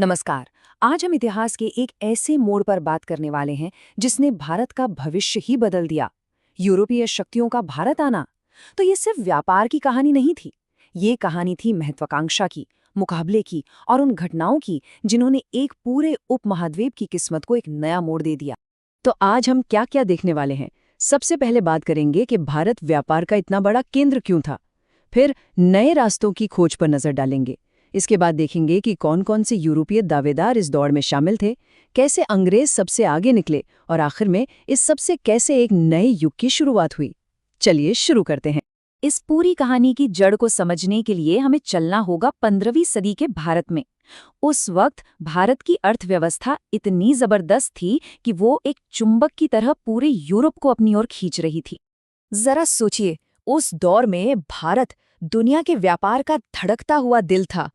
नमस्कार। आज हम इतिहास के एक ऐसे मोड़ पर बात करने वाले हैं जिसने भारत का भविष्य ही बदल दिया। यूरोपीय शक्तियों का भारत आना। तो ये सिर्फ व्यापार की कहानी नहीं थी। ये कहानी थी महत्वाकांक्षा की, मुकाबले की और उन घटनाओं की जिन्होंने एक पूरे उपमहाद्वीप की किस्मत को एक नया मोड़ दे दिया। तो आज हम क्या क्या देखने वाले हैं। सबसे पहले बात करेंगे कि भारत व्यापार का इतना बड़ा केंद्र क्यों था। फिर नए रास्तों की खोज पर नजर डालेंगे। इसके बाद देखेंगे कि कौन-कौन से यूरोपीय दावेदार इस दौड़ में शामिल थे, कैसे अंग्रेज सबसे आगे निकले और आखिर में इस सबसे कैसे एक नए युग की शुरुआत हुई। चलिए शुरू करते हैं। इस पूरी कहानी की जड़ को समझने के लिए हमें चलना होगा 15वीं सदी के भारत में। उस वक्त भारत की अर्थव्यवस्था इतनी जबरदस्त थी कि वो एक चुंबक की तरह पूरे यूरोप को अपनी ओर खींच रही थी। जरा सोचिए, उस दौर में भारत दुनिया के व्यापार का धड़कता हुआ दिल था।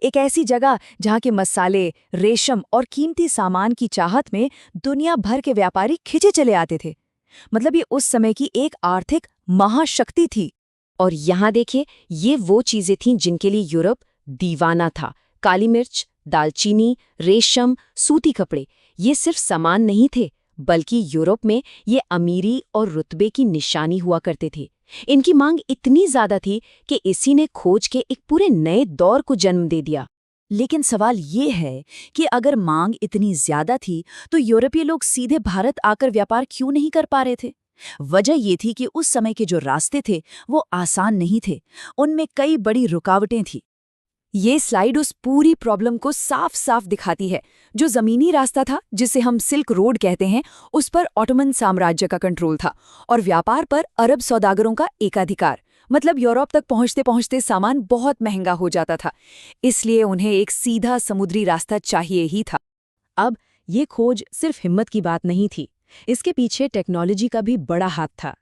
एक ऐसी जगह जहां के मसाले, रेशम और कीमती सामान की चाहत में दुनिया भर के व्यापारी खिंचे चले आते थे। मतलब ये उस समय की एक आर्थिक महाशक्ति थी। और यहाँ देखिए, ये वो चीजें थीं जिनके लिए यूरोप दीवाना था। काली मिर्च, दालचीनी, रेशम, सूती कपड़े, ये सिर्फ सामान नहीं थे, बल्कि यूरोप में ये अमीरी और रुतबे की निशानी हुआ करते थे। इनकी मांग इतनी ज्यादा थी कि इसी ने खोज के एक पूरे नए दौर को जन्म दे दिया। लेकिन सवाल ये है कि अगर मांग इतनी ज्यादा थी तो यूरोपीय लोग सीधे भारत आकर व्यापार क्यों नहीं कर पा रहे थे? वजह ये थी कि उस समय के जो रास्ते थे वो आसान नहीं थे। उनमें कई बड़ी रुकावटें थी। ये स्लाइड उस पूरी प्रॉब्लम को साफ साफ दिखाती है। जो जमीनी रास्ता था, जिसे हम सिल्क रोड कहते हैं, उस पर ऑटोमन साम्राज्य का कंट्रोल था और व्यापार पर अरब सौदागरों का एकाधिकार। मतलब यूरोप तक पहुंचते पहुंचते सामान बहुत महंगा हो जाता था, इसलिए उन्हें एक सीधा समुद्री रास्ता चाहिए ही था। अब ये खोज सिर्फ हिम्मत की बात नहीं थी, इसके पीछे टेक्नोलॉजी का भी बड़ा हाथ था।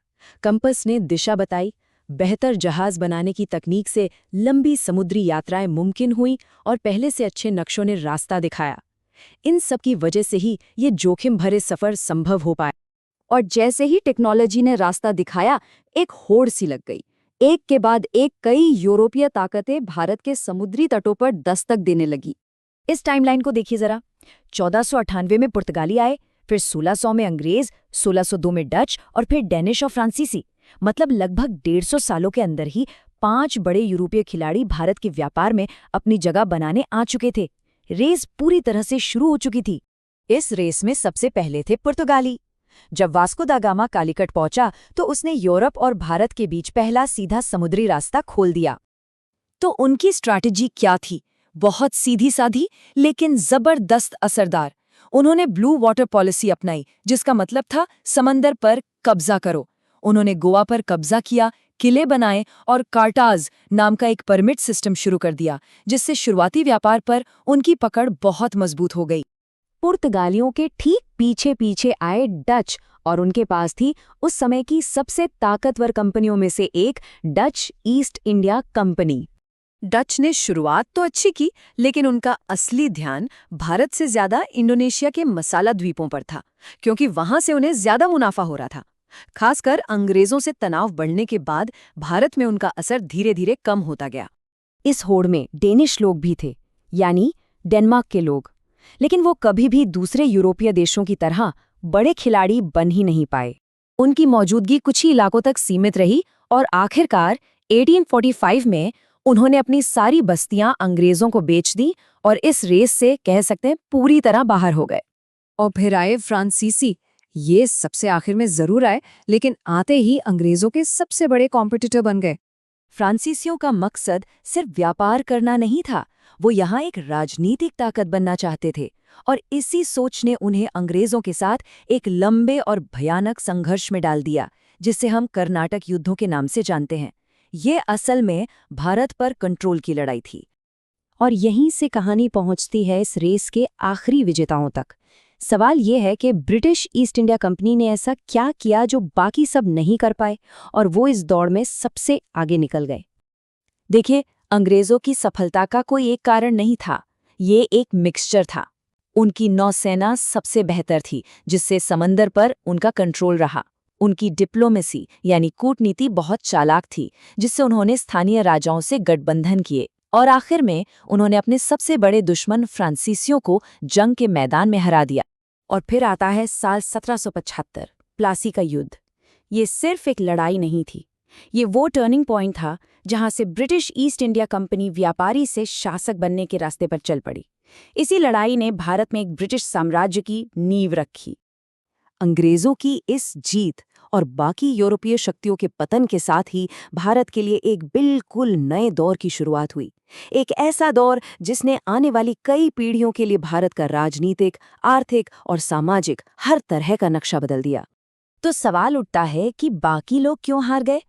कंपस ने दिशा बताई, बेहतर जहाज बनाने की तकनीक से लंबी समुद्री यात्राएं मुमकिन हुई और पहले से अच्छे नक्शों ने रास्ता दिखाया। इन सब की वजह से ही ये जोखिम भरे सफर संभव हो पाए। और जैसे ही टेक्नोलॉजी ने रास्ता दिखाया, एक होड़ सी लग गई। एक के बाद एक कई यूरोपीय ताकतें भारत के समुद्री तटों पर दस्तक देने लगी। इस टाइमलाइन को देखिए जरा। 1498 में पुर्तगाली आए, फिर 1600 में अंग्रेज, 1602 में डच और फिर डेनिश और फ्रांसीसी। मतलब लगभग 150 सालों के अंदर ही 5 बड़े यूरोपीय खिलाड़ी भारत के व्यापार में अपनी जगह बनाने आ चुके थे। रेस पूरी तरह से शुरू हो चुकी थी। इस रेस में सबसे पहले थे पुर्तगाली। जब वास्को दा गामा कालीकट पहुंचा तो उसने यूरोप और भारत के बीच पहला सीधा समुद्री रास्ता खोल दिया। तो उनकी स्ट्रैटेजी क्या थी? बहुत सीधी साधी लेकिन जबरदस्त असरदार। उन्होंने ब्लू वाटर पॉलिसी अपनाई, जिसका मतलब था समंदर पर कब्जा करो। उन्होंने गोवा पर कब्जा किया, किले बनाए और कार्टाज नाम का एक परमिट सिस्टम शुरू कर दिया, जिससे शुरुआती व्यापार पर उनकी पकड़ बहुत मजबूत हो गई। पुर्तगालियों के ठीक पीछे पीछे आए डच, और उनके पास थी उस समय की सबसे ताकतवर कंपनियों में से एक, Dutch east India company. Dutch ने शुरुआत तो अच्छी की, लेकिन उनका असली ध्यान भारत से ज्यादा इंडोनेशिया के मसाला द्वीपों पर था, क्योंकि वहां से उन्हें ज्यादा मुनाफा हो रहा था। खासकर अंग्रेजों से तनाव बढ़ने के बाद भारत में उनका असर धीरे धीरे कम होता गया। इस होड़ में डेनिश लोग भी थे, यानी डेनमार्क के लोग। लेकिन वो कभी भी दूसरे यूरोपीय देशों की तरह बड़े खिलाड़ी बन ही नहीं पाए। उनकी मौजूदगी कुछ ही इलाकों तक सीमित रही और आखिरकार 1845 में उन्होंने अपनी सारी बस्तियां अंग्रेजों को बेच दी और इस रेस से कह सकते हैं पूरी तरह बाहर हो गए। और फिर आए फ्रांसीसी। ये सबसे आखिर में जरूर आए, लेकिन आते ही अंग्रेजों के सबसे बड़े कॉम्पिटिटर बन गए। फ्रांसीसियों का मकसद सिर्फ व्यापार करना नहीं था, वो यहाँ एक राजनीतिक ताकत बनना चाहते थे। और इसी सोच ने उन्हें अंग्रेजों के साथ एक लंबे और भयानक संघर्ष में डाल दिया, जिसे हम कर्नाटक युद्धों के नाम से जानते हैं। ये असल में भारत पर कंट्रोल की लड़ाई थी। और यहीं से कहानी पहुंचती है इस रेस के आखिरी विजेताओं तक। सवाल ये है कि ब्रिटिश ईस्ट इंडिया कंपनी ने ऐसा क्या किया जो बाकी सब नहीं कर पाए, और वो इस दौड़ में सबसे आगे निकल गए। देखिए, अंग्रेजों की सफलता का कोई एक कारण नहीं था, ये एक मिक्सचर था। उनकी नौसेना सबसे बेहतर थी, जिससे समंदर पर उनका कंट्रोल रहा। उनकी डिप्लोमेसी यानी कूटनीति बहुत चालाक थी, जिससे उन्होंने स्थानीय राजाओं से गठबंधन किए। और आखिर में उन्होंने अपने सबसे बड़े दुश्मन फ्रांसीसियों को जंग के मैदान में हरा दिया। और फिर आता है साल 1775, प्लासी का युद्ध। ये सिर्फ एक लड़ाई नहीं थी, ये वो टर्निंग पॉइंट था जहां से ब्रिटिश ईस्ट इंडिया कंपनी व्यापारी से शासक बनने के रास्ते पर चल पड़ी। इसी लड़ाई ने भारत में एक ब्रिटिश साम्राज्य की नींव रखी। अंग्रेजों की इस जीत और बाकी यूरोपीय शक्तियों के पतन के साथ ही भारत के लिए एक बिल्कुल नए दौर की शुरुआत हुई। एक ऐसा दौर जिसने आने वाली कई पीढ़ियों के लिए भारत का राजनीतिक, आर्थिक और सामाजिक हर तरह का नक्शा बदल दिया। तो सवाल उठता है कि बाकी लोग क्यों हार गए?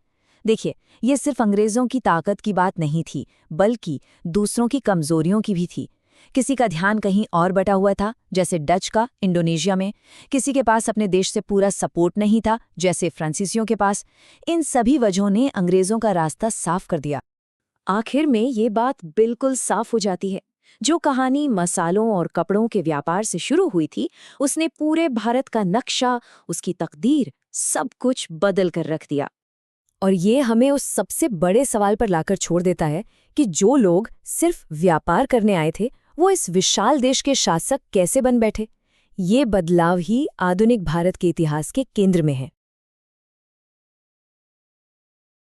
देखिए, ये सिर्फ अंग्रेजों की ताकत की बात नहीं थी, बल्कि दूसरों की कमजोरियों की भी थी। किसी का ध्यान कहीं और बटा हुआ था, जैसे डच का इंडोनेशिया में। किसी के पास अपने देश से पूरा सपोर्ट नहीं था, जैसे फ्रांसीसियों के पास। इन सभी वजहों ने अंग्रेजों का रास्ता साफ कर दिया। आखिर में ये बात बिल्कुल साफ हो जाती है, जो कहानी मसालों और कपड़ों के व्यापार से शुरू हुई थी, उसने पूरे भारत का नक्शा, उसकी तकदीर, सब कुछ बदल कर रख दिया। और ये हमें उस सबसे बड़े सवाल पर लाकर छोड़ देता है कि जो लोग सिर्फ व्यापार करने आए थे, वो इस विशाल देश के शासक कैसे बन बैठे। ये बदलाव ही आधुनिक भारत के इतिहास के केंद्र में है।